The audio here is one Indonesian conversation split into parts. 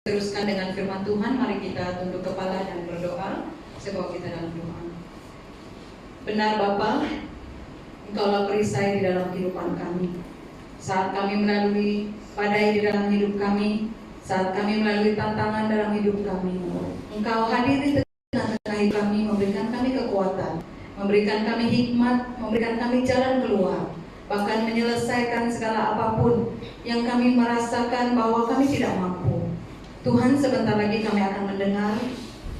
Teruskan dengan firman Tuhan, mari kita tunduk kepala dan berdoa. Saya bawa kita dalam doa. Benar Bapa, Engkaulah perisai di dalam kehidupan kami. Saat kami melalui badai di dalam hidup kami, saat kami melalui tantangan dalam hidup kami, Engkau hadir di tengah-tengah hidup kami, memberikan kami kekuatan, memberikan kami hikmat, memberikan kami jalan keluar, bahkan menyelesaikan segala apapun yang kami merasakan bahwa kami tidak mampu. Tuhan, sebentar lagi kami akan mendengar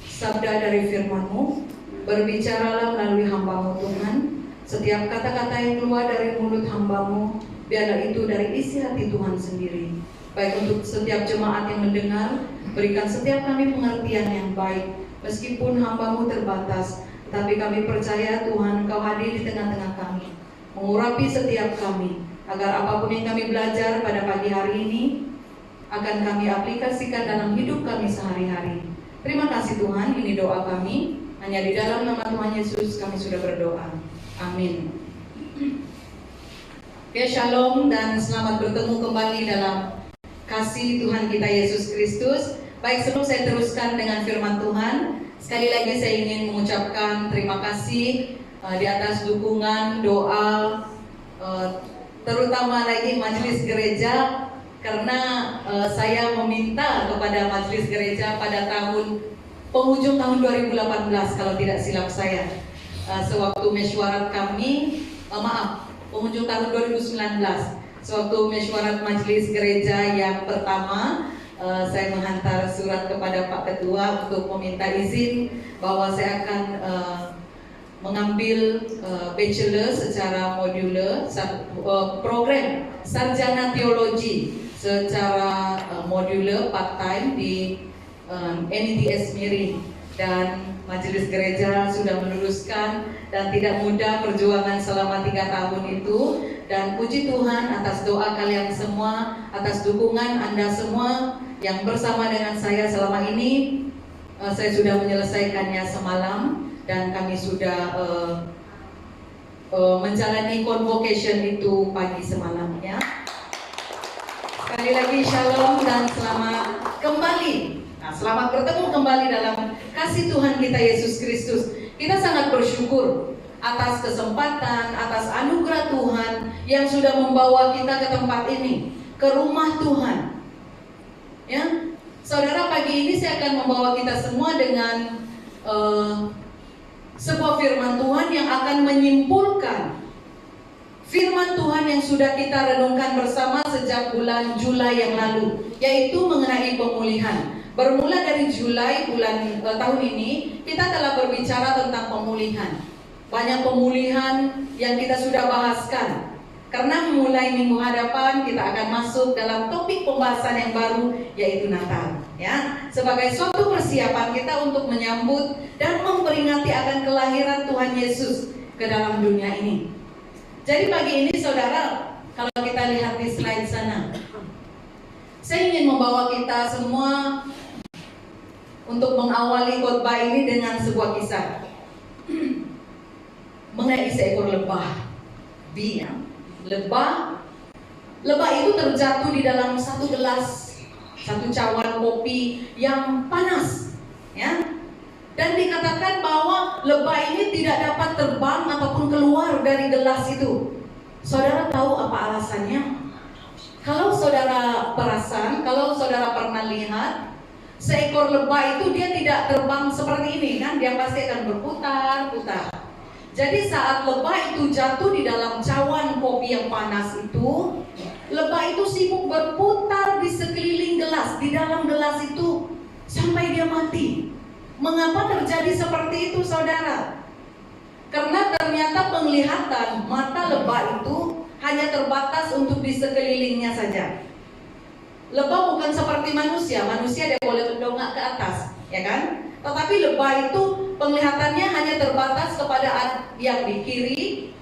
sabda dari firman-Mu. Berbicaralah melalui hamba-Mu Tuhan. Setiap kata-kata yang keluar dari mulut hamba-Mu, biarlah itu dari isi hati Tuhan sendiri. Baik untuk setiap jemaat yang mendengar, berikan setiap kami pengertian yang baik. Meskipun hamba-Mu terbatas, tetapi kami percaya Tuhan Engkau hadir di tengah-tengah kami, mengurapi setiap kami, agar apapun yang kami belajar pada pagi hari ini akan kami aplikasikan dalam hidup kami sehari-hari. Terima kasih Tuhan, ini doa kami. Hanya di dalam nama Tuhan Yesus kami sudah berdoa. Amin. Oke, shalom dan selamat bertemu kembali dalam kasih Tuhan kita Yesus Kristus. Baik, sebelum saya teruskan dengan firman Tuhan, sekali lagi saya ingin mengucapkan terima kasih di atas dukungan, doa, terutama lagi majelis gereja. Karena saya meminta kepada majelis gereja pada penghujung tahun 2018 kalau tidak silap saya, sewaktu mesyuarat kami, penghujung tahun 2019, sewaktu mesyuarat majelis gereja yang pertama, saya menghantar surat kepada Pak Ketua untuk meminta izin bahwa saya akan mengambil bachelor secara modular, program sarjana teologi secara modular part-time di NITS Miring, dan majelis gereja sudah meluruskan, dan tidak mudah perjuangan selama 3 tahun itu, dan puji Tuhan atas doa kalian semua, atas dukungan Anda semua yang bersama dengan saya selama ini. Saya sudah menyelesaikannya semalam dan kami sudah menjalani convocation itu pagi semalam ya. Sekali lagi shalom dan selamat kembali. Nah, selamat bertemu kembali dalam kasih Tuhan kita Yesus Kristus. Kita sangat bersyukur atas kesempatan, atas anugerah Tuhan yang sudah membawa kita ke tempat ini, ke rumah Tuhan. Ya, saudara, pagi ini saya akan membawa kita semua dengan sebuah firman Tuhan yang akan menyimpulkan firman Tuhan yang sudah kita renungkan bersama sejak bulan Juli yang lalu, yaitu mengenai pemulihan. Bermula dari Juli tahun ini, kita telah berbicara tentang pemulihan. Banyak pemulihan yang kita sudah bahaskan. Karena mulai minggu hadapan kita akan masuk dalam topik pembahasan yang baru, yaitu Natal. Ya, sebagai suatu persiapan kita untuk menyambut dan memperingati akan kelahiran Tuhan Yesus ke dalam dunia ini. Jadi pagi ini saudara, kalau kita lihat di slide sana, saya ingin membawa kita semua untuk mengawali khotbah ini dengan sebuah kisah mengenai seekor lebah. Lebah itu terjatuh di dalam satu cawan kopi yang panas, ya. Dan dikatakan bahwa lebah ini tidak dapat terbang ataupun keluar dari gelas itu. Saudara tahu apa alasannya? Kalau saudara perasan, kalau saudara pernah lihat seekor lebah itu, dia tidak terbang seperti ini kan, dia pasti akan berputar-putar. Jadi saat lebah itu jatuh di dalam cawan kopi yang panas itu, lebah itu sibuk berputar di sekeliling gelas, di dalam gelas itu sampai dia mati. Mengapa terjadi seperti itu saudara? Karena ternyata penglihatan mata lebah itu hanya terbatas untuk di sekelilingnya saja. Lebah bukan seperti manusia dia boleh mendongak ke atas, ya kan? Tetapi lebah itu penglihatannya hanya terbatas kepada yang di kiri,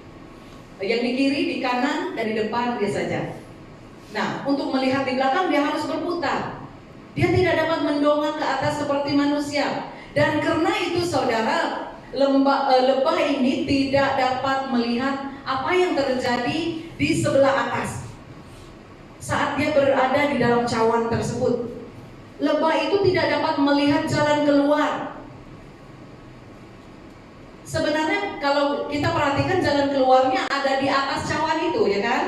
di kanan, dan di depan dia saja. Nah, untuk melihat di belakang dia harus berputar. Dia tidak dapat mendongak ke atas seperti manusia. Dan karena itu saudara, lebah ini tidak dapat melihat apa yang terjadi di sebelah atas saat dia berada di dalam cawan tersebut. Lebah itu tidak dapat melihat jalan keluar. Sebenarnya kalau kita perhatikan jalan keluarnya ada di atas cawan itu, ya kan?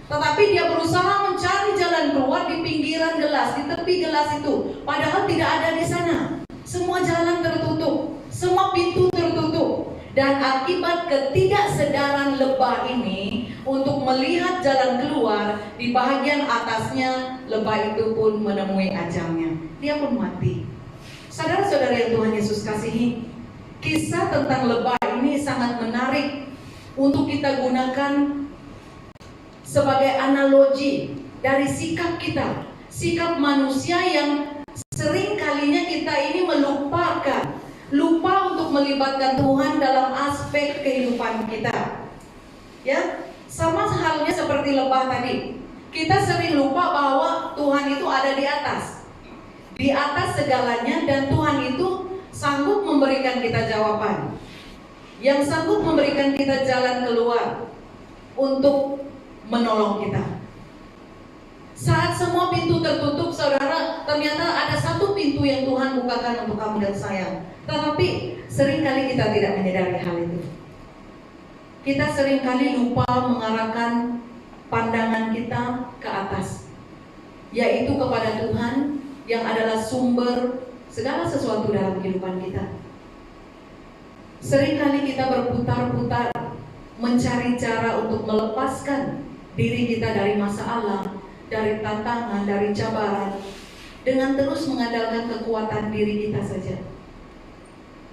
Tetapi dia berusaha mencari jalan keluar di pinggiran gelas, di tepi gelas itu. Padahal tidak ada di sana. Semua jalan tertutup, semua pintu tertutup. Dan akibat ketidaksedaran lebah ini untuk melihat jalan keluar, di bahagian atasnya lebah itu pun menemui ajalnya. Dia pun mati. Saudara-saudara yang Tuhan Yesus kasihi, kisah tentang lebah ini sangat menarik untuk kita gunakan sebagai analogi dari sikap kita, sikap manusia yang sering kalinya kita ini lupa untuk melibatkan Tuhan dalam aspek kehidupan kita. Ya, sama halnya seperti lebah tadi. Kita sering lupa bahwa Tuhan itu ada di atas segalanya, dan Tuhan itu sanggup memberikan kita jawaban, yang sanggup memberikan kita jalan keluar untuk menolong kita. Saat semua pintu tertutup, saudara, ternyata ada satu pintu yang Tuhan bukakan untuk kamu dan saya. Tetapi seringkali kita tidak menyadari hal itu. Kita seringkali lupa mengarahkan pandangan kita ke atas, yaitu kepada Tuhan yang adalah sumber segala sesuatu dalam kehidupan kita. Seringkali kita berputar-putar mencari cara untuk melepaskan diri kita dari masalah, dari tantangan, dari cabaran, dengan terus mengandalkan kekuatan diri kita saja.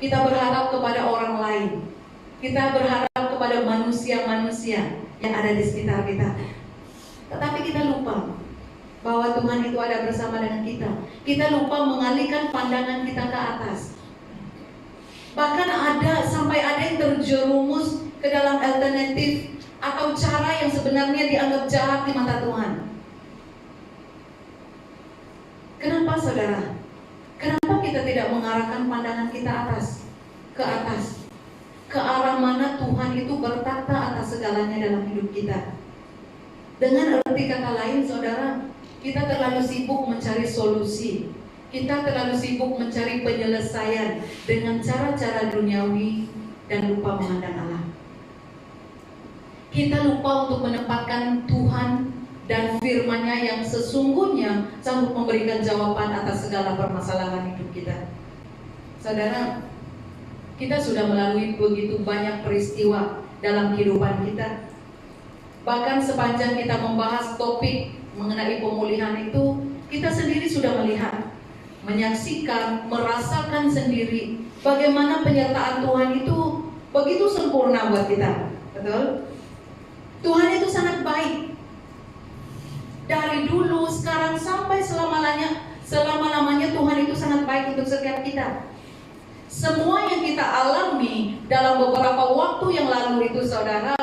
Kita berharap kepada orang lain, kita berharap kepada manusia-manusia yang ada di sekitar kita. Tetapi kita lupa bahwa Tuhan itu ada bersama dengan kita. Kita lupa mengalihkan pandangan kita ke atas. Bahkan sampai ada yang terjerumus ke dalam alternatif atau cara yang sebenarnya dianggap jahat di mata Tuhan. Kenapa, saudara? Kenapa kita tidak mengarahkan pandangan kita ke atas? Ke arah mana Tuhan itu bertata atas segalanya dalam hidup kita. Dengan arti kata lain, saudara, kita terlalu sibuk mencari solusi. Kita terlalu sibuk mencari penyelesaian dengan cara-cara duniawi dan lupa memandang Allah. Kita lupa untuk menempatkan Tuhan dan firman-Nya yang sesungguhnya sanggup memberikan jawaban atas segala permasalahan hidup kita. Saudara, kita sudah melalui begitu banyak peristiwa dalam kehidupan kita. Bahkan sepanjang kita membahas topik mengenai pemulihan itu, kita sendiri sudah melihat, menyaksikan, merasakan sendiri bagaimana penyertaan Tuhan itu begitu sempurna buat kita. Betul? Tuhan itu sangat baik. Dari dulu, sekarang, sampai selama-lamanya Tuhan itu sangat baik untuk setiap kita. Semua yang kita alami dalam beberapa waktu yang lalu itu, saudara,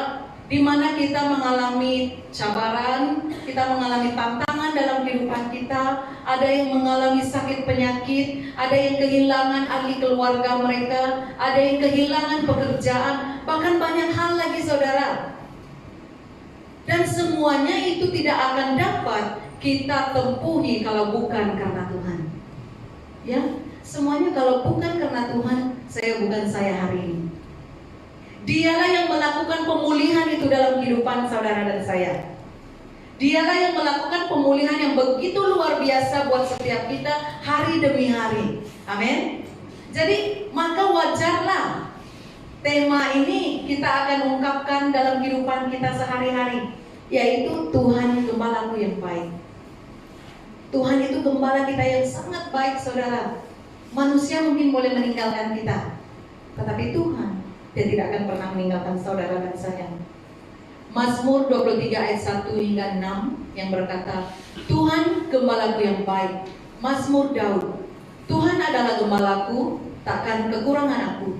di mana kita mengalami cabaran, kita mengalami tantangan dalam kehidupan kita, ada yang mengalami sakit penyakit, ada yang kehilangan ahli keluarga mereka, ada yang kehilangan pekerjaan, bahkan banyak hal lagi, saudara. Dan semuanya itu tidak akan dapat kita tempuhi kalau bukan karena Tuhan. Ya, semuanya kalau bukan karena Tuhan, bukan saya hari ini. Dialah yang melakukan pemulihan itu dalam kehidupan saudara dan saya. Dialah yang melakukan pemulihan yang begitu luar biasa buat setiap kita hari demi hari. Amin. Jadi maka wajarlah tema ini kita akan ungkapkan dalam kehidupan kita sehari-hari, yaitu Tuhan gembalaku yang baik. Tuhan itu gembala kita yang sangat baik, saudara. Manusia mungkin boleh meninggalkan kita, tetapi Tuhan, Dia tidak akan pernah meninggalkan saudara dan saya. Mazmur 23 ayat 1 hingga 6 yang berkata, Tuhan gembalaku yang baik. Mazmur Daud, Tuhan adalah gembalaku, takkan kekurangan aku.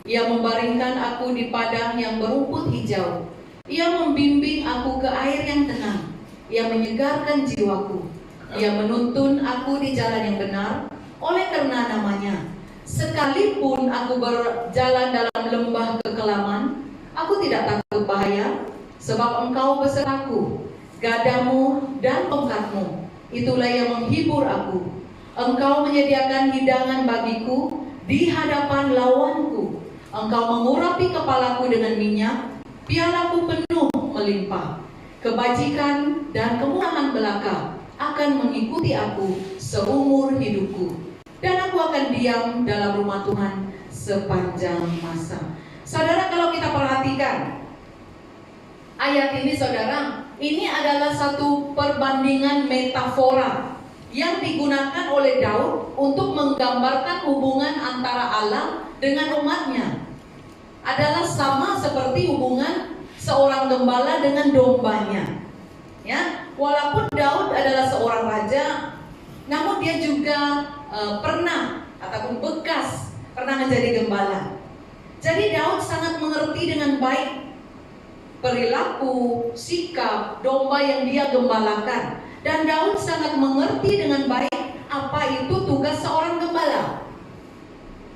Ia membaringkan aku di padang yang berumput hijau. Ia membimbing aku ke air yang tenang. Ia menyegarkan jiwaku. Ia menuntun aku di jalan yang benar oleh karena namanya. Sekalipun aku berjalan dalam lembah kekelaman, aku tidak takut bahaya, sebab Engkau besertaku. Gadamu dan tongkatmu, itulah yang menghibur aku. Engkau menyediakan hidangan bagiku di hadapan lawanku. Engkau mengurapi kepalaku dengan minyak, pialaku penuh melimpah. Kebajikan dan kemurahan belaka akan mengikuti aku seumur hidupku, dan aku akan diam dalam rumah Tuhan sepanjang masa. Saudara, kalau kita perhatikan ayat ini, saudara, ini adalah satu perbandingan metafora yang digunakan oleh Daud untuk menggambarkan hubungan antara Allah dengan umatnya. Adalah sama seperti hubungan seorang gembala dengan dombanya. Ya, walaupun Daud adalah seorang raja, namun dia juga pernah ataupun bekas pernah menjadi gembala. Jadi Daud sangat mengerti dengan baik perilaku, sikap domba yang dia gembalakan. Dan Daud sangat mengerti dengan baik apa itu tugas seorang gembala.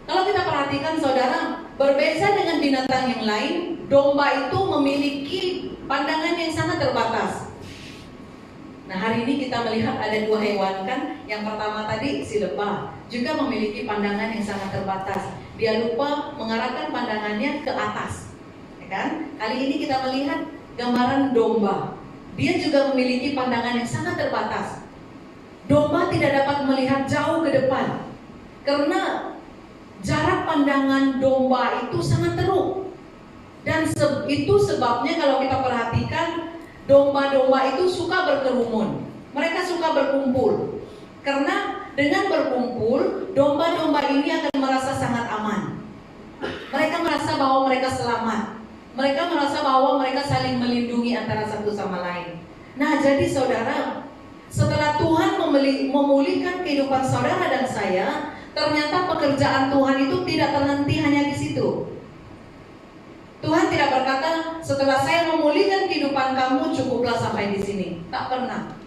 Kalau kita perhatikan, saudara, berbeda dengan binatang yang lain, domba itu memiliki pandangan yang sangat terbatas. Nah, hari ini kita melihat ada dua hewan kan. Yang pertama tadi si lebah juga memiliki pandangan yang sangat terbatas. Dia lupa mengarahkan pandangannya ke atas, ya kan? Kali ini kita melihat gambaran domba. Dia juga memiliki pandangan yang sangat terbatas. Domba tidak dapat melihat jauh ke depan karena jarak pandangan domba itu sangat teruk. Dan itu sebabnya kalau kita perhatikan, domba-domba itu suka berkerumun. Mereka suka berkumpul. Karena dengan berkumpul, domba-domba ini akan merasa sangat aman. Mereka merasa bahwa mereka selamat. Mereka merasa bahwa mereka saling melindungi antara satu sama lain. Nah, jadi saudara, setelah Tuhan memulihkan kehidupan saudara dan saya, ternyata pekerjaan Tuhan itu tidak terhenti hanya di situ. Tuhan tidak berkata, setelah saya memulihkan kehidupan kamu, cukuplah sampai di sini. Tak pernah.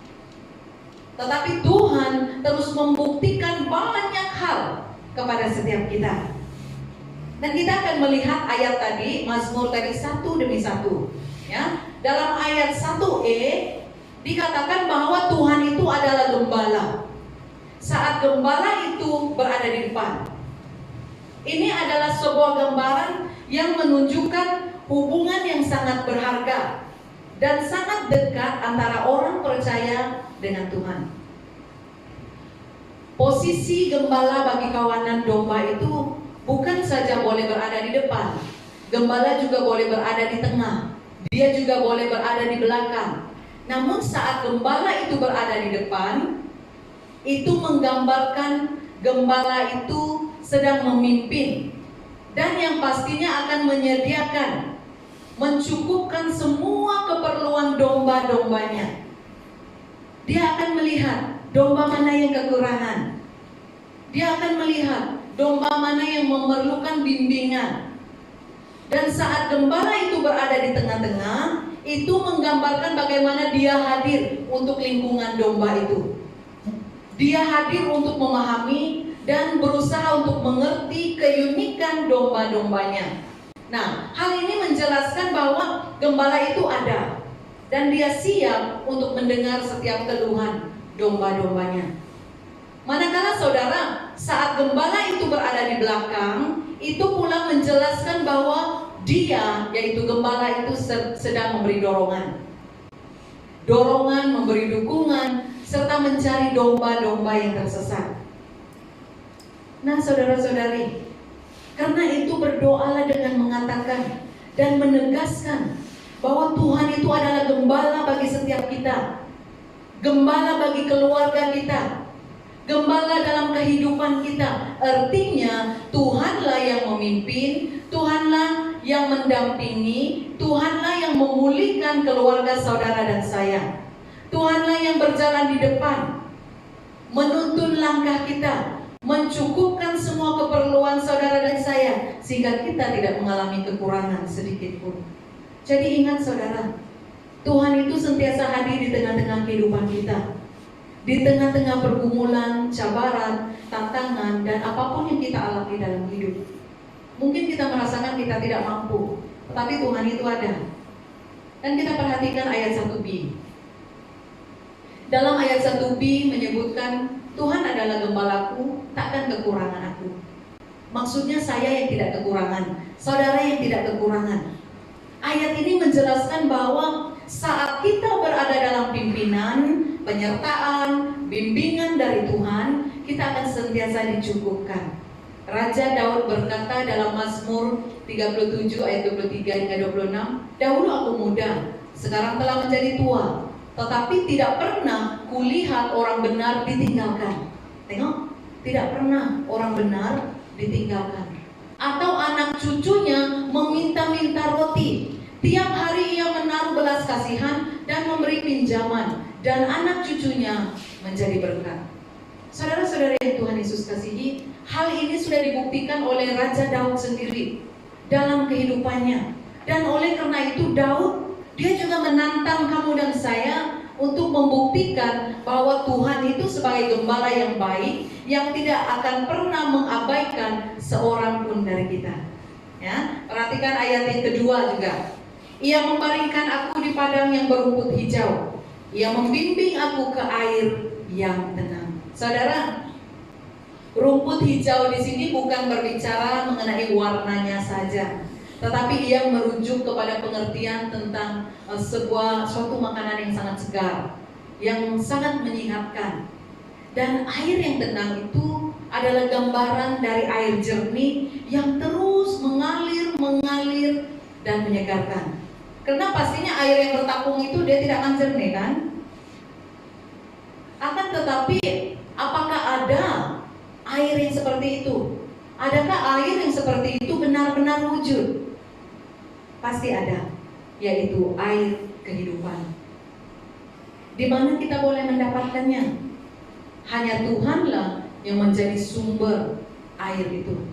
Tetapi Tuhan terus membuktikan banyak hal kepada setiap kita. Dan kita akan melihat ayat tadi, Mazmur tadi satu demi satu. Ya, dalam ayat 1e dikatakan bahwa Tuhan itu adalah gembala. Saat gembala itu berada di depan. Ini adalah sebuah gambaran yang menunjukkan hubungan yang sangat berharga dan sangat dekat antara orang percaya dengan Tuhan. Posisi gembala bagi kawanan domba itu bukan saja boleh berada di depan, gembala juga boleh berada di tengah, dia juga boleh berada di belakang. Namun saat gembala itu berada di depan, itu menggambarkan gembala itu sedang memimpin, dan yang pastinya akan menyediakan, mencukupkan semua keperluan domba-dombanya. Dia akan melihat domba mana yang kekurangan. Dia akan melihat domba mana yang memerlukan bimbingan. Dan saat gembala itu berada di tengah-tengah, itu menggambarkan bagaimana dia hadir untuk lingkungan domba itu. Dia hadir untuk memahami dan berusaha untuk mengerti keunikan domba-dombanya. Nah, hal ini menjelaskan bahwa gembala itu ada dan dia siap untuk mendengar setiap keluhan domba-dombanya. Manakala saudara, saat gembala itu berada di belakang, itu pula menjelaskan bahwa dia, yaitu gembala itu sedang memberi dorongan. Dorongan, memberi dukungan, serta mencari domba-domba yang tersesat. Nah, saudara-saudari, karena itu berdoalah dengan mengatakan dan menegaskan bahwa Tuhan itu adalah gembala bagi setiap kita, gembala bagi keluarga kita, gembala dalam kehidupan kita. Artinya Tuhanlah yang memimpin, Tuhanlah yang mendampingi, Tuhanlah yang memulihkan keluarga saudara dan saya. Tuhanlah yang berjalan di depan, menuntun langkah kita, mencukupkan semua keperluan saudara dan saya, sehingga kita tidak mengalami kekurangan sedikit pun. Jadi ingat saudara, Tuhan itu sentiasa hadir di tengah-tengah kehidupan kita, di tengah-tengah pergumulan, cabaran, tantangan, dan apapun yang kita alami dalam hidup. Mungkin kita merasakan kita tidak mampu, tetapi Tuhan itu ada. Dan kita perhatikan ayat 1b. Dalam ayat 1b menyebutkan Tuhan adalah gembalaku, takkan kekurangan aku. Maksudnya saya yang tidak kekurangan, saudara yang tidak kekurangan. Ayat ini menjelaskan bahwa saat kita berada dalam pimpinan, penyertaan, bimbingan dari Tuhan, kita akan senantiasa dicukupkan. Raja Daud berkata dalam Mazmur 37 ayat 23 hingga 26, "Dahulu aku muda, sekarang telah menjadi tua, tetapi tidak pernah kulihat orang benar ditinggalkan." Tengok, tidak pernah orang benar ditinggalkan. Atau anak cucunya meminta-minta roti. Tiap hari ia menaruh belas kasihan dan memberi pinjaman, dan anak cucunya menjadi berkat. Saudara-saudara yang Tuhan Yesus kasihi, hal ini sudah dibuktikan oleh Raja Daud sendiri dalam kehidupannya. Dan oleh karena itu Daud, dia juga menantang kamu dan saya untuk membuktikan bahwa Tuhan itu sebagai gembala yang baik, yang tidak akan pernah mengabaikan seorang pun dari kita. Ya, perhatikan ayat yang kedua juga. Ia membaringkan aku di padang yang berumput hijau. Ia membimbing aku ke air yang tenang. Saudara, rumput hijau di sini bukan berbicara mengenai warnanya saja, tetapi ia merujuk kepada pengertian tentang suatu makanan yang sangat segar, yang sangat menyehatkan. Dan air yang tenang itu adalah gambaran dari air jernih yang terus mengalir dan menyegarkan. Karena pastinya air yang bertapung itu dia tidak akan jernih, kan? Akan tetapi, apakah ada air yang seperti itu? Adakah air yang seperti itu benar-benar wujud? Pasti ada, yaitu air kehidupan. Di mana kita boleh mendapatkannya? Hanya Tuhanlah yang menjadi sumber air itu.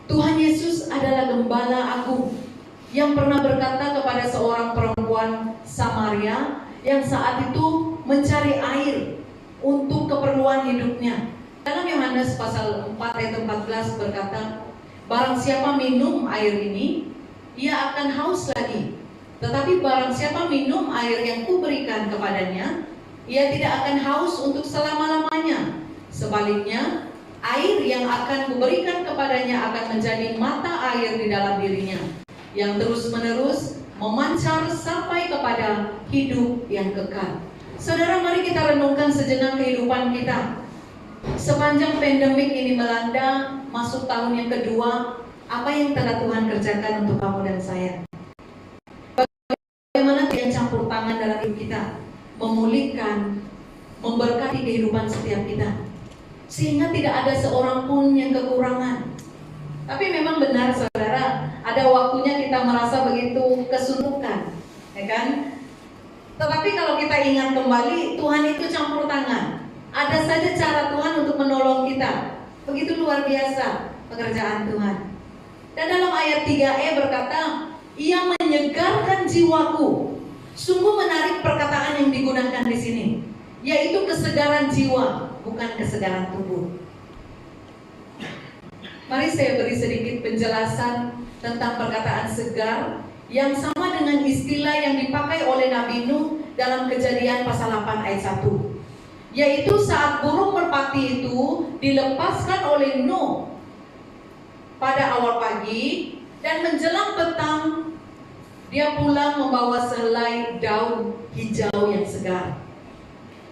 Tuhan Yesus adalah gembala agung yang pernah berkata kepada seorang perempuan Samaria yang saat itu mencari air untuk keperluan hidupnya. Dalam Yohanes pasal 4 ayat 14 berkata, "Barang siapa minum air ini, ia akan haus lagi. Tetapi barang siapa minum air yang kuberikan kepadanya, ia tidak akan haus untuk selama-lamanya. Sebaliknya, air yang akan kuberikan kepadanya akan menjadi mata air di dalam dirinya, yang terus-menerus memancar sampai kepada hidup yang kekal." Saudara, mari kita renungkan sejenak kehidupan kita. Sepanjang pandemik ini melanda, masuk tahun yang kedua, apa yang telah Tuhan kerjakan untuk kamu dan saya? Bagaimana Dia campur tangan dalam hidup kita, memulihkan, memberkati kehidupan setiap kita, sehingga tidak ada seorang pun yang kekurangan. Tapi memang benar saudara, ada waktunya kita merasa begitu kesuntukan, ya kan? Tetapi kalau kita ingat kembali, Tuhan itu campur tangan. Ada saja cara Tuhan untuk menolong kita. Begitu luar biasa pekerjaan Tuhan. Dan dalam ayat 3e berkata, "Ia menyegarkan jiwaku." Sungguh menarik perkataan yang digunakan di sini, yaitu kesegaran jiwa, bukan kesegaran tubuh. Mari saya beri sedikit penjelasan tentang perkataan segar yang sama dengan istilah yang dipakai oleh Nabi Nuh dalam Kejadian pasal 8 ayat 1. Yaitu saat burung merpati itu dilepaskan oleh Nuh pada awal pagi, dan menjelang petang dia pulang membawa sehelai daun hijau yang segar.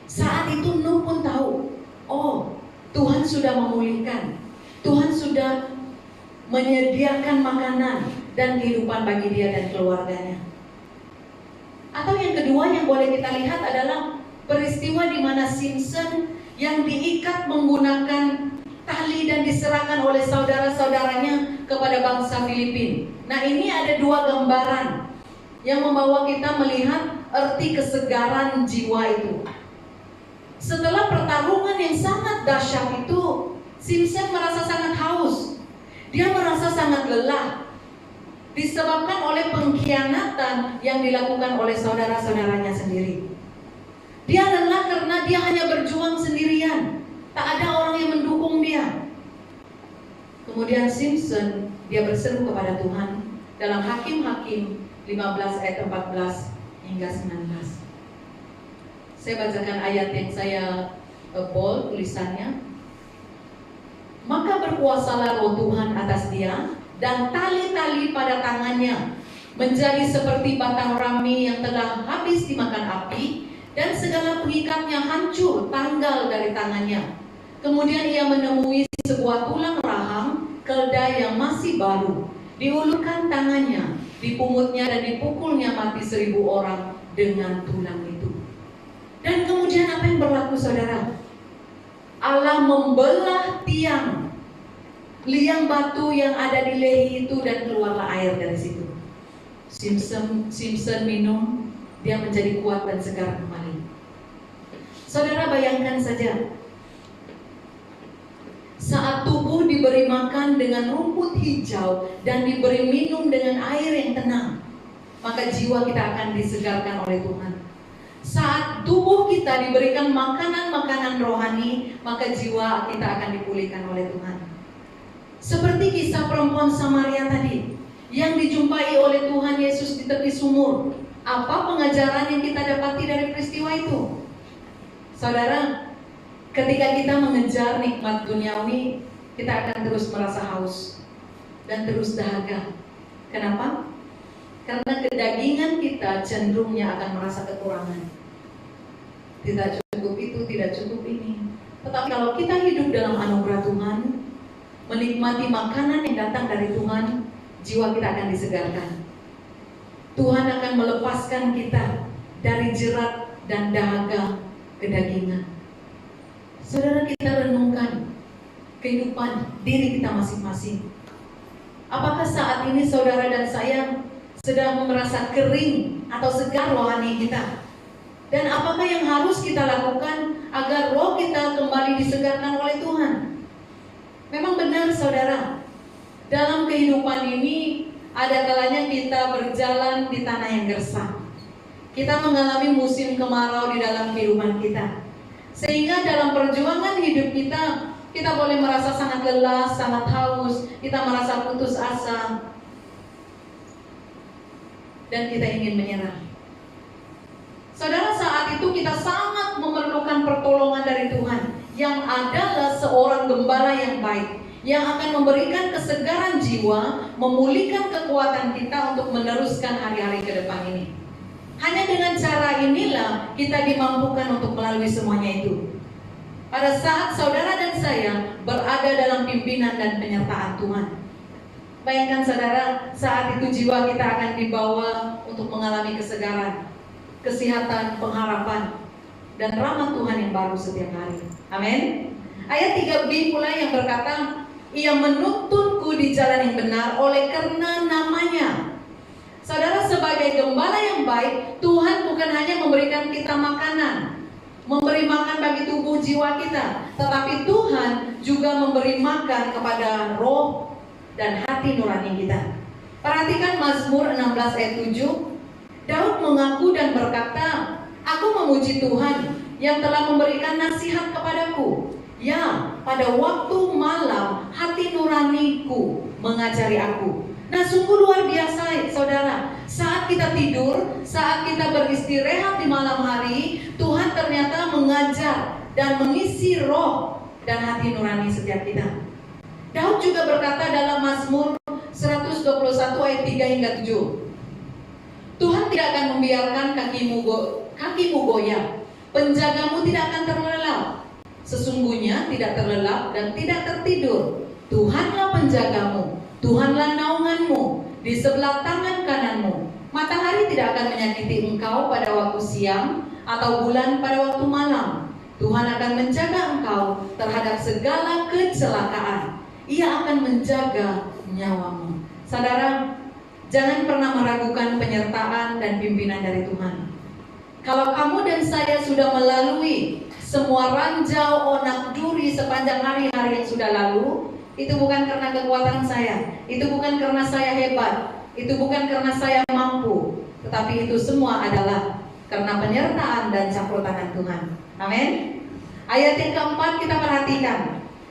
Saat itu Nuh pun tahu, oh, Tuhan sudah memulihkan, Tuhan sudah menyediakan makanan dan kehidupan bagi dia dan keluarganya. Atau yang kedua yang boleh kita lihat adalah peristiwa di mana Simpson yang diikat menggunakan tali dan diserahkan oleh saudara-saudaranya kepada bangsa Filipina. Nah, ini ada dua gambaran yang membawa kita melihat arti kesegaran jiwa itu. Setelah pertarungan yang sangat dahsyat itu, Simpson merasa sangat haus. Dia merasa sangat lelah, disebabkan oleh pengkhianatan yang dilakukan oleh saudara-saudaranya sendiri. Dia lelah karena dia hanya berjuang sendirian, tak ada orang yang mendukung dia. Kemudian Simpson, dia berseru kepada Tuhan dalam Hakim-Hakim 15 ayat 14 hingga 19. Saya bacakan ayat yang saya bold tulisannya. Maka berkuasalah roh Tuhan atas dia, dan tali-tali pada tangannya menjadi seperti batang rami yang telah habis dimakan api, dan segala pengikatnya hancur tanggal dari tangannya. Kemudian ia menemui sebuah tulang rahang keldai yang masih baru. Diulurkan tangannya, dipungutnya dan dipukulnya mati 1.000 orang dengan tulang itu. Dan kemudian apa yang berlaku, saudara? Allah membelah tiang liang batu yang ada di lehi itu, dan keluarlah air dari situ. Simpson minum, dia menjadi kuat dan segar kembali. Saudara, bayangkan saja, saat tubuh diberi makan dengan rumput hijau dan diberi minum dengan air yang tenang, maka jiwa kita akan disegarkan oleh Tuhan. Saat tubuh kita diberikan makanan-makanan rohani, maka jiwa kita akan dipulihkan oleh Tuhan. Seperti kisah perempuan Samaria tadi, yang dijumpai oleh Tuhan Yesus di tepi sumur. Apa pengajaran yang kita dapati dari peristiwa itu? Saudara, ketika kita mengejar nikmat duniawi, kita akan terus merasa haus dan terus dahaga. Kenapa? Karena kedagingan kita cenderungnya akan merasa kekurangan. Tidak cukup itu, tidak cukup ini. Tetapi kalau kita hidup dalam anugerah Tuhan, menikmati makanan yang datang dari Tuhan, jiwa kita akan disegarkan. Tuhan akan melepaskan kita dari jerat dan dahaga kedagingan. Saudara, kita renungkan kehidupan diri kita masing-masing. Apakah saat ini saudara dan saya sedang merasa kering atau segar rohani kita? Dan apakah yang harus kita lakukan agar roh kita kembali disegarkan oleh Tuhan? Memang benar, saudara, dalam kehidupan ini ada kalanya kita berjalan di tanah yang gersang. Kita mengalami musim kemarau di dalam kehidupan kita. Sehingga dalam perjuangan hidup kita boleh merasa sangat lelah, sangat haus, kita merasa putus asa, dan kita ingin menyerah. Saudara, saat itu kita sangat memerlukan pertolongan dari Tuhan, yang adalah seorang gembala yang baik, yang akan memberikan kesegaran jiwa, memulihkan kekuatan kita untuk meneruskan hari-hari ke depan ini. Hanya dengan cara inilah kita dimampukan untuk melalui semuanya itu. Pada saat saudara dan saya berada dalam pimpinan dan penyertaan Tuhan, bayangkan saudara, saat itu jiwa kita akan dibawa untuk mengalami kesegaran, kesehatan, pengharapan, dan rahmat Tuhan yang baru setiap hari. Amin. Ayat 3b mulai yang berkata, ia menuntunku di jalan yang benar oleh karena namanya. Saudara, sebagai gembala yang baik, Tuhan bukan hanya memberikan kita makanan, memberi makan bagi tubuh jiwa kita, tetapi Tuhan juga memberi makan kepada roh dan hati nurani kita. Perhatikan Mazmur 16 ayat 7. Daud mengaku dan berkata, aku memuji Tuhan yang telah memberikan nasihat kepadaku. Ya, pada waktu malam hati nuraniku mengajari aku. Nah, sungguh luar biasa, saudara. Saat kita tidur, saat kita beristirahat di malam hari, Tuhan ternyata mengajar dan mengisi roh dan hati nurani setiap kita. Daud juga berkata dalam Mazmur 121 ayat 3 hingga 7. Tuhan tidak akan membiarkan kakimu goyah, penjagamu tidak akan terlelap. Sesungguhnya tidak terlelap dan tidak tertidur. Tuhanlah penjagamu, Tuhanlah naunganmu di sebelah tangan kananmu. Matahari tidak akan menyakiti engkau pada waktu siang, atau bulan pada waktu malam. Tuhan akan menjaga engkau terhadap segala kecelakaan. Ia akan menjaga nyawamu. Saudara, jangan pernah meragukan penyertaan dan pimpinan dari Tuhan. Kalau kamu dan saya sudah melalui semua ranjau, onak, duri sepanjang hari-hari yang sudah lalu, itu bukan karena kekuatan saya, itu bukan karena saya hebat, itu bukan karena saya mampu, tetapi itu semua adalah karena penyertaan dan campur tangan Tuhan. Amin. Ayat yang keempat kita perhatikan.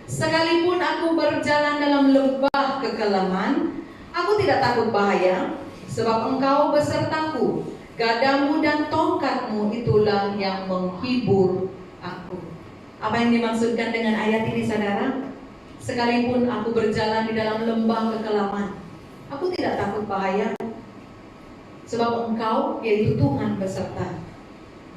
Sekalipun aku berjalan dalam lembah kekelaman, aku tidak takut bahaya, sebab engkau besertaku. Gadamu dan tongkatmu itulah yang menghibur aku. Apa yang dimaksudkan dengan ayat ini, saudara? Sekalipun aku berjalan di dalam lembah kekelaman, aku tidak takut bahaya, sebab Engkau, yaitu Tuhan, beserta.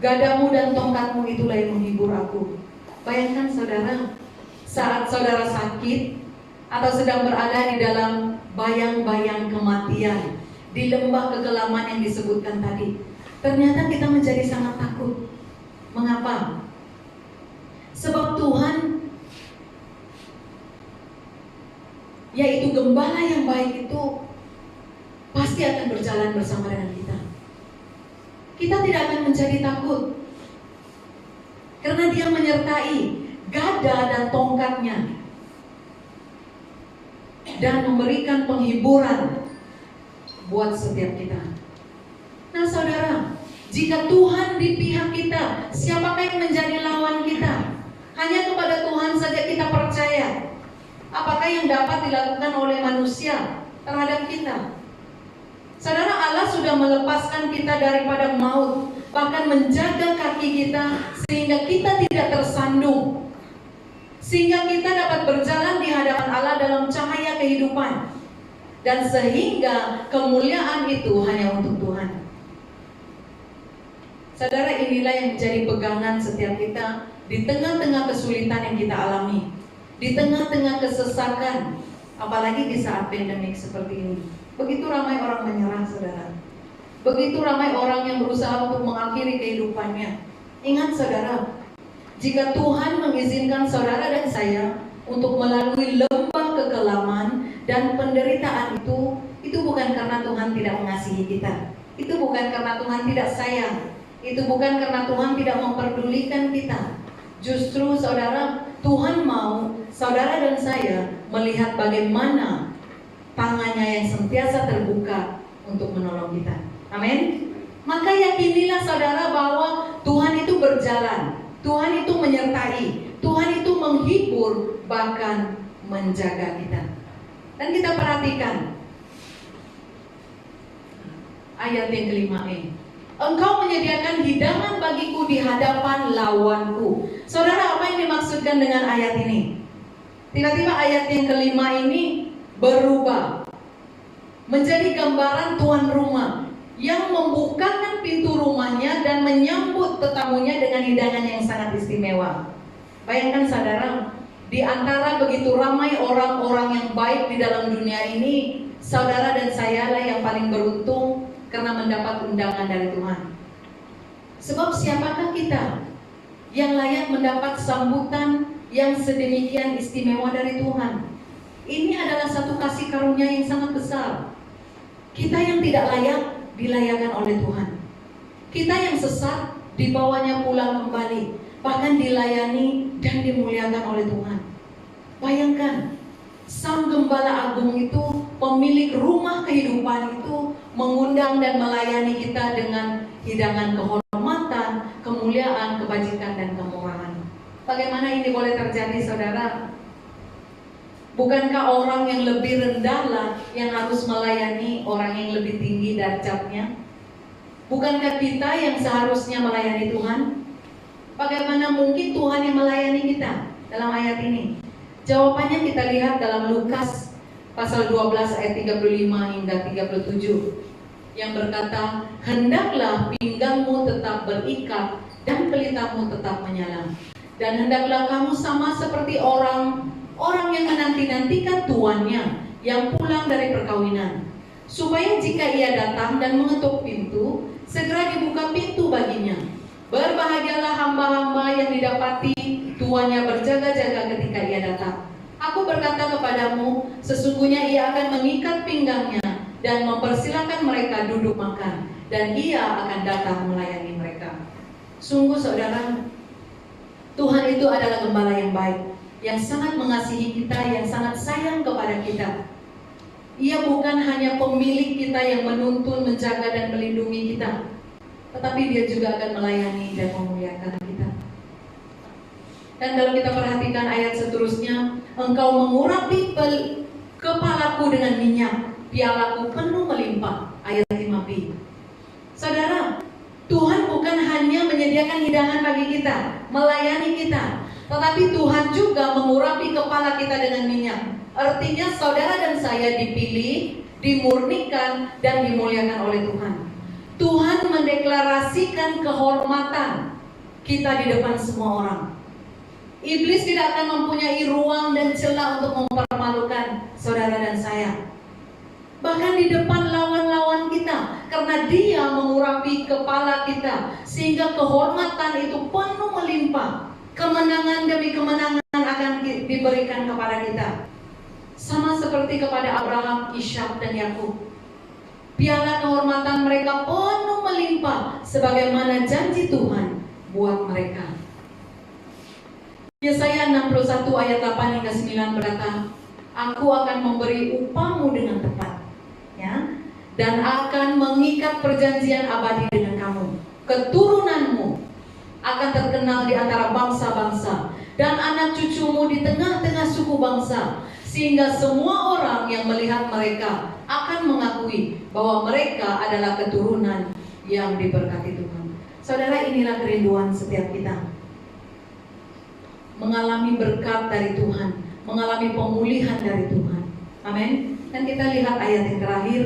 Gadamu dan tongkatmu itulah yang menghibur aku. Bayangkan saudara, saat saudara sakit atau sedang berada di dalam bayang-bayang kematian, di lembah kekelaman yang disebutkan tadi, ternyata kita menjadi sangat takut. Mengapa? Sebab Tuhan, yaitu gembala yang baik itu, pasti akan berjalan bersama dengan kita. Kita tidak akan menjadi takut, karena Dia menyertai gada dan tongkatnya, dan memberikan penghiburan buat setiap kita. Nah saudara, jika Tuhan di pihak kita, siapakah yang menjadi lawan kita? Hanya kepada Tuhan saja kita percaya. Apakah yang dapat dilakukan oleh manusia terhadap kita? Saudara, Allah sudah melepaskan kita daripada maut, bahkan menjaga kaki kita sehingga kita tidak tersandung, sehingga kita dapat berjalan di hadapan Allah dalam cahaya kehidupan, dan sehingga kemuliaan itu hanya untuk Tuhan. Saudara, inilah yang menjadi pegangan setiap kita di tengah-tengah kesulitan yang kita alami, di tengah-tengah kesesakan, apalagi di saat pandemik seperti ini. Begitu ramai orang menyerah, saudara. Begitu ramai orang yang berusaha untuk mengakhiri kehidupannya. Ingat saudara, jika Tuhan mengizinkan saudara dan saya untuk melalui lembah kekelaman dan penderitaan itu bukan karena Tuhan tidak mengasihi kita. Itu bukan karena Tuhan tidak sayang. Itu bukan karena Tuhan tidak memperdulikan kita. Justru saudara, Tuhan mau saudara dan saya melihat bagaimana tangannya yang sentiasa terbuka untuk menolong kita. Amin. Maka yakinilah saudara bahwa Tuhan itu berjalan, Tuhan itu menyertai, Tuhan itu menghibur, bahkan menjaga kita. Dan kita perhatikan ayat yang kelima. Engkau menyediakan hidangan bagiku di hadapan lawanku. Saudara, apa yang dimaksudkan dengan ayat ini? Tiba-tiba ayat yang kelima ini berubah menjadi gambaran tuan rumah yang membukakan pintu rumahnya dan menyambut tetamunya dengan hidangan yang sangat istimewa. Bayangkan saudara, di antara begitu ramai orang-orang yang baik di dalam dunia ini, saudara dan saya lah yang paling beruntung karena mendapat undangan dari Tuhan. Sebab siapakah kita yang layak mendapat sambutan yang sedemikian istimewa dari Tuhan? Ini adalah satu kasih karunia yang sangat besar. Kita yang tidak layak dilayakkan oleh Tuhan. Kita yang sesat dibawanya pulang kembali, bahkan dilayani dan dimuliakan oleh Tuhan. Bayangkan, Sang Gembala Agung itu, pemilik rumah kehidupan itu, mengundang dan melayani kita dengan hidangan kehormatan, kemuliaan, kebajikan, dan kemurahan. Bagaimana ini boleh terjadi, saudara? Bukankah orang yang lebih rendahlah yang harus melayani orang yang lebih tinggi derajatnya? Bukankah kita yang seharusnya melayani Tuhan? Bagaimana mungkin Tuhan yang melayani kita dalam ayat ini? Jawabannya kita lihat dalam Lukas pasal 12 ayat 35 hingga 37 yang berkata, hendaklah pinggangmu tetap berikat dan pelitamu tetap menyala, dan hendaklah kamu sama seperti orang yang menanti-nantikan tuannya yang pulang dari perkawinan, supaya jika ia datang dan mengetuk pintu, segera dibuka pintu baginya. Berbahagialah hamba-hamba yang didapati tuannya berjaga-jaga ketika ia datang. Aku berkata kepadamu, sesungguhnya ia akan mengikat pinggangnya dan mempersilakan mereka duduk makan, dan ia akan datang melayani mereka. Sungguh saudara, Tuhan itu adalah gembala yang baik, yang sangat mengasihi kita, yang sangat sayang kepada kita. Ia bukan hanya pemilik kita yang menuntun, menjaga, dan melindungi kita, tetapi Dia juga akan melayani dan memuliakan kita. Dan kalau kita perhatikan ayat seterusnya, engkau mengurapi kepalaku dengan minyak, pialaku penuh melimpah. Ayat 5b. Saudara, Tuhan bukan hanya menyediakan hidangan bagi kita, melayani kita, Tetapi Tuhan juga mengurapi kepala kita dengan minyak. Artinya saudara dan saya dipilih, dimurnikan, dan dimuliakan oleh Tuhan. Tuhan mendeklarasikan kehormatan kita di depan semua orang. Iblis tidak akan mempunyai ruang dan celah untuk mempermalukan saudara dan saya. Bahkan di depan lawan-lawan kita, karena dia mengurapi kepala kita, sehingga kehormatan itu penuh melimpah. Kemenangan demi kemenangan akan diberikan kepada kita. Sama seperti kepada Abraham, Ishak, dan Yakub. Piala kehormatan mereka penuh melimpah, sebagaimana janji Tuhan buat mereka. Yesaya 61 ayat 8 hingga 9 berkata, Aku akan memberi upahmu dengan tepat, ya, dan akan mengikat perjanjian abadi dengan kamu. Keturunanmu akan terkenal di antara bangsa-bangsa, dan anak cucumu di tengah-tengah suku bangsa, sehingga semua orang yang melihat mereka akan mengakui bahwa mereka adalah keturunan yang diberkati Tuhan. Saudara, inilah kerinduan setiap kita, mengalami berkat dari Tuhan, mengalami pemulihan dari Tuhan. Amin. Dan kita lihat ayat yang terakhir.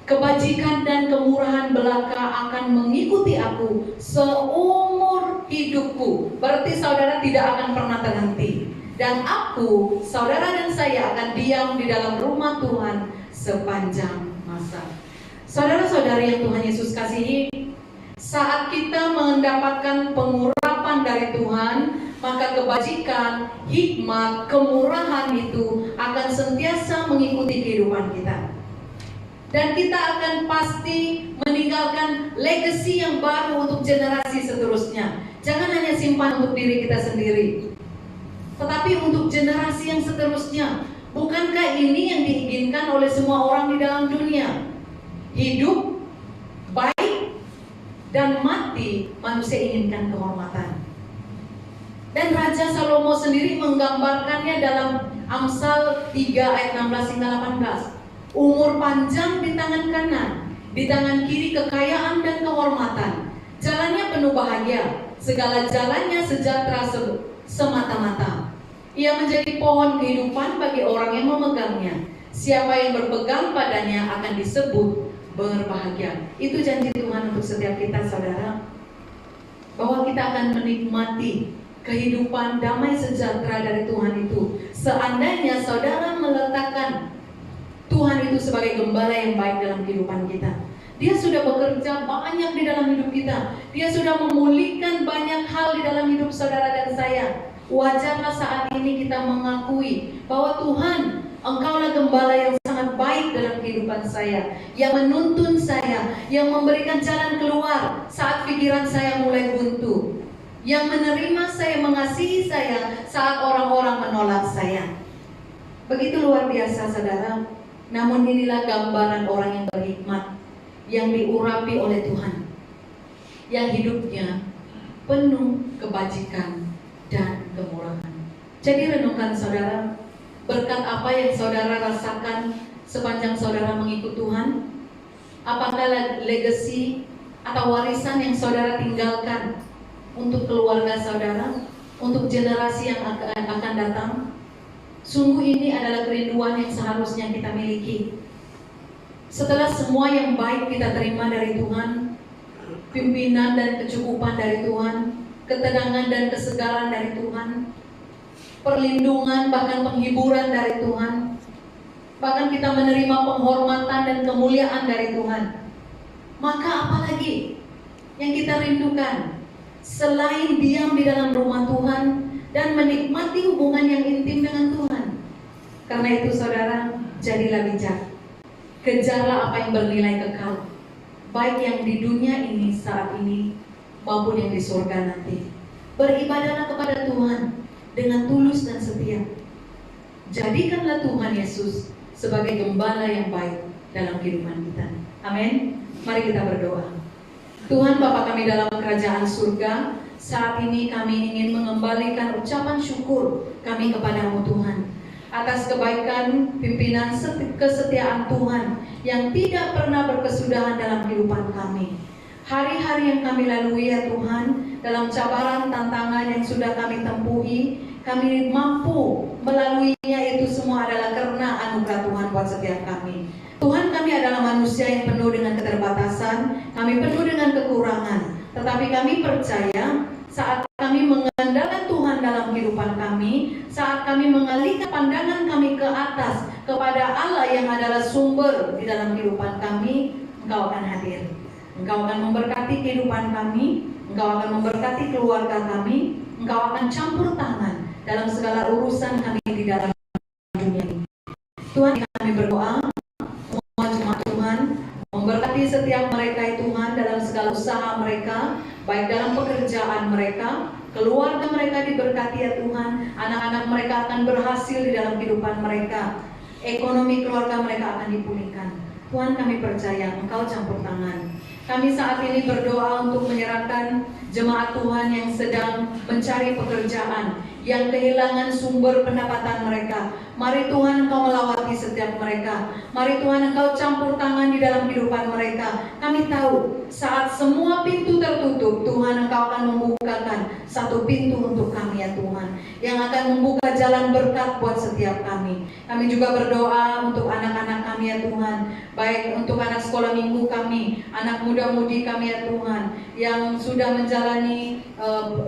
Kebajikan dan kemurahan belaka akan mengikuti aku seumur hidupku. Berarti saudara tidak akan pernah terhenti. Dan aku, saudara dan saya akan diam di dalam rumah Tuhan sepanjang masa. Saudara-saudari yang Tuhan Yesus kasihi, saat kita mendapatkan pengurapan dari Tuhan, maka kebajikan, hikmat, kemurahan itu akan sentiasa mengikuti kehidupan kita. Dan kita akan pasti meninggalkan legacy yang baru untuk generasi seterusnya. Jangan hanya simpan untuk diri kita sendiri, tetapi untuk generasi yang seterusnya. Bukankah ini yang diinginkan oleh semua orang di dalam dunia? Hidup, baik, dan mati, manusia inginkan kehormatan. Dan Raja Salomo sendiri menggambarkannya dalam Amsal 3 ayat 16 hingga 18. Umur panjang di tangan kanan, di tangan kiri kekayaan dan kehormatan. Jalannya penuh bahagia, segala jalannya sejahtera semata-mata. Ia menjadi pohon kehidupan bagi orang yang memegangnya. Siapa yang berpegang padanya akan disebut berbahagia. Itu janji Tuhan untuk setiap kita, saudara, bahwa kita akan menikmati kehidupan damai sejahtera dari Tuhan itu. Seandainya saudara meletakkan Tuhan itu sebagai gembala yang baik dalam kehidupan kita. Dia sudah bekerja banyak di dalam hidup kita. Dia sudah memulihkan banyak hal di dalam hidup saudara dan saya. Wajarlah saat ini kita mengakui bahwa Tuhan, Engkaulah gembala yang sangat baik dalam kehidupan saya, yang menuntun saya, yang memberikan jalan keluar saat pikiran saya mulai buntu, yang menerima saya, mengasihi saya saat orang-orang menolak saya. Begitu luar biasa, saudara. Namun inilah gambaran orang yang berhikmat, yang diurapi oleh Tuhan, yang hidupnya penuh kebajikan dan kemurahan. Jadi renungkan saudara, berkat apa yang saudara rasakan sepanjang saudara mengikut Tuhan? Apakah legacy atau warisan yang saudara tinggalkan untuk keluarga saudara, untuk generasi yang akan datang? Sungguh ini adalah kerinduan yang seharusnya kita miliki. Setelah semua yang baik kita terima dari Tuhan, pimpinan dan kecukupan dari Tuhan, ketenangan dan kesegaran dari Tuhan, perlindungan bahkan penghiburan dari Tuhan, bahkan kita menerima penghormatan dan kemuliaan dari Tuhan, maka apalagi yang kita rindukan selain diam di dalam rumah Tuhan dan menikmati hubungan yang intim dengan Tuhan? Karena itu saudara, jadilah bijak. Kejarlah apa yang bernilai kekal, baik yang di dunia ini saat ini maupun yang di surga nanti. Beribadahlah kepada Tuhan dengan tulus dan setia. Jadikanlah Tuhan Yesus sebagai gembala yang baik dalam kehidupan kita. Amin. Mari kita berdoa. Tuhan Bapa kami dalam kerajaan surga, saat ini kami ingin mengembalikan ucapan syukur kami kepadamu Tuhan, atas kebaikan, pimpinan, kesetiaan Tuhan yang tidak pernah berkesudahan dalam kehidupan kami. Hari-hari yang kami lalui ya Tuhan, dalam cabaran tantangan yang sudah kami tempuhi, kami mampu melaluinya. Itu semua adalah karena anugerah Tuhan buat setiap kami. Tuhan, kami adalah manusia yang penuh dengan keterbatasan, kami penuh dengan kekurangan, tetapi kami percaya saat kami mengandalkan Tuhan dalam kehidupan kami, saat kami mengalihkan pandangan kami ke atas kepada Allah yang adalah sumber di dalam kehidupan kami, Engkau akan hadir. Engkau akan memberkati kehidupan kami, Engkau akan memberkati keluarga kami, Engkau akan campur tangan dalam segala urusan kami di dalam dunia ini. Tuhan, kami berdoa semua jemaat Tuhan memberkati setiap mereka Tuhan dalam segala usaha mereka, baik dalam pekerjaan mereka, keluarga mereka diberkati ya Tuhan, anak-anak mereka akan berhasil di dalam kehidupan mereka, ekonomi keluarga mereka akan dipulihkan. Tuhan, kami percaya Engkau campur tangan. Kami saat ini berdoa untuk menyerahkan jemaat Tuhan yang sedang mencari pekerjaan, yang kehilangan sumber pendapatan mereka. Mari Tuhan Engkau melawati setiap mereka. Mari Tuhan Engkau campur tangan di dalam kehidupan mereka. Kami tahu saat semua pintu tertutup, Tuhan Engkau akan membukakan satu pintu untuk kami ya Tuhan, yang akan membuka jalan berkat buat setiap kami. Kami juga berdoa untuk anak-anak kami ya Tuhan, baik untuk anak sekolah minggu kami, anak muda-mudi kami ya Tuhan, yang sudah menjalani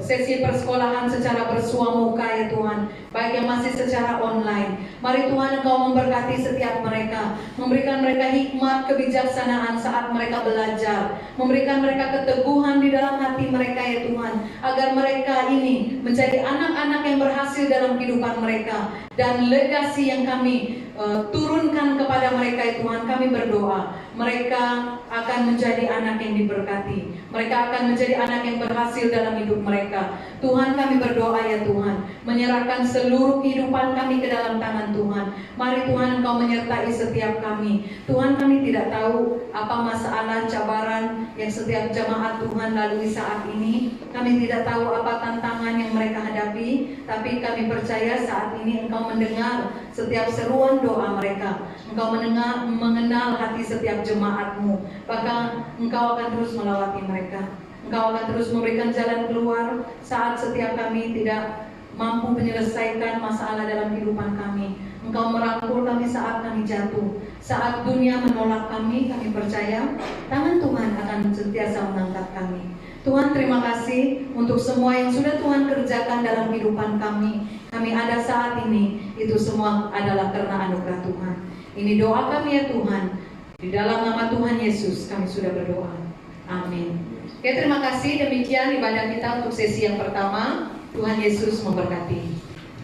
sesi persekolahan secara bersua muka ya Tuhan, baik yang masih secara online. Mari Tuhan Engkau memberkati setiap mereka, memberikan mereka hikmat kebijaksanaan saat mereka belajar, memberikan mereka keteguhan di dalam hati mereka ya Tuhan, agar mereka ini menjadi anak-anak yang berhasil dalam kehidupan mereka. Dan legasi yang kami turunkan kepada mereka ya Tuhan, kami berdoa mereka akan menjadi anak yang diberkati, mereka akan menjadi anak yang berhasil dalam hidup mereka. Tuhan, kami berdoa ya Tuhan, menyerahkan seluruh kehidupan kami ke dalam tangan Tuhan. Mari Tuhan Engkau menyertai setiap kami. Tuhan, kami tidak tahu apa masalah cabaran yang setiap jemaat Tuhan lalui saat ini. Kami tidak tahu apa tantangan yang mereka hadapi, tapi kami percaya saat ini Engkau mendengar setiap seruan doa mereka. Engkau mengenal hati setiap jemaat-Mu, bahkan Engkau akan terus melawati mereka. Engkau akan terus memberikan jalan keluar saat setiap kami tidak mampu menyelesaikan masalah dalam kehidupan kami. Engkau merangkul kami saat kami jatuh, saat dunia menolak kami percaya tangan Tuhan akan sentiasa mengangkat kami. Tuhan, terima kasih untuk semua yang sudah Tuhan kerjakan dalam kehidupan kami. Kami ada saat ini, itu semua adalah karena anugerah Tuhan. Ini doa kami ya Tuhan, di dalam nama Tuhan Yesus kami sudah berdoa. Amin. Oke, terima kasih. Demikian ibadah kita untuk sesi yang pertama. Tuhan Yesus memberkati.